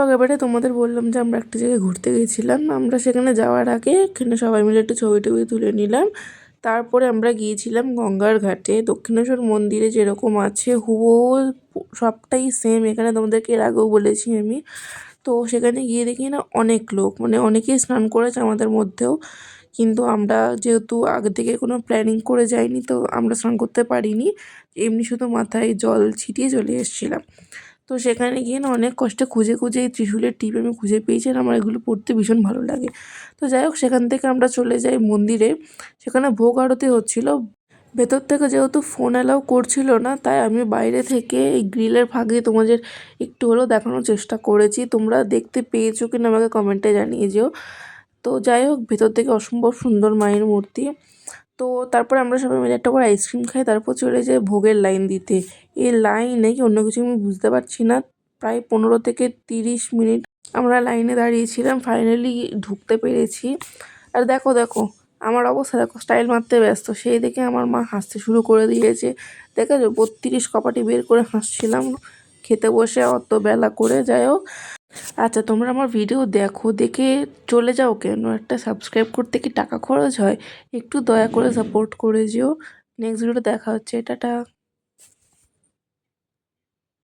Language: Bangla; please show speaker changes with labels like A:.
A: আগেবারে তোমাদের বললাম যে আমরা একটা জায়গায় ঘুরতে গিয়েছিলাম। আমরা সেখানে যাওয়ার আগে এখানে সবাই মিলে একটু ছবি টবি তুলে নিলাম। তারপরে আমরা গিয়েছিলাম গঙ্গার ঘাটে। দক্ষিণেশ্বর মন্দিরে যেরকম আছে হুবহু সবটাই সেম এখানে, তোমাদেরকে এর আগেও বলেছি আমি। তো সেখানে গিয়ে দেখি না অনেক লোক, মানে অনেকেই স্নান করেছে আমাদের মধ্যেও, কিন্তু আমরা যেহেতু আগে থেকে কোনো প্ল্যানিং করে যাইনি তো আমরা স্নান করতে পারিনি, এমনি শুধু মাথায় জল ছিটিয়ে চলে এসেছিলাম। তো সেখানে গিয়ে না অনেক কষ্টে খুঁজে খুঁজে এই ত্রিশূলের টিপ আমি খুঁজে পেয়েছি, আর আমার এগুলো পড়তে ভীষণ ভালো লাগে। তো যাই হোক, সেখান থেকে আমরা চলে যাই মন্দিরে। সেখানে ভোগ আরতি হচ্ছিল। ভেতর থেকে যেহেতু ফোন অ্যালাউ করছিল না, তাই আমি বাইরে থেকে এই গ্রিলের ফাঁক দিয়ে তোমাদের একটু হলেও দেখানোর চেষ্টা করেছি। তোমরা দেখতে পেয়েছো কিনা আমাকে কমেন্টে জানিয়ে যেও। তো যাই হোক, ভেতর থেকে অসম্ভব সুন্দর মায়ের মূর্তি। তো তারপরে আমরা সবাই মিলে একটা করে আইসক্রিম খাই, তারপর চলে যাই ভোগের লাইন দিতে। এই লাইন নাকি অন্য কিছু আমি বুঝতে পারছি না, প্রায় 15 থেকে 30 মিনিট আমরা লাইনে দাঁড়িয়েছিলাম, ফাইনালি ঢুকতে পেরেছি। আর দেখো দেখো আমার অবস্থা দেখো, স্টাইল মারতে ব্যস্ত, সেই দেখে আমার মা হাসতে শুরু করে দিয়েছে। দেখেছো 32 কপাটি বের করে হাসছিলাম খেতে বসে অত বেলা করে। যাই হোক, আচ্ছা তোমরা আমার ভিডিও দেখো, দেখে চলে যাও কেন? একটা সাবস্ক্রাইব করতে কি টাকা খরচ হয়? একটু দয়া করে সাপোর্ট করে যেও। নেক্সট ভিডিওতে দেখা হচ্ছে, টাটা।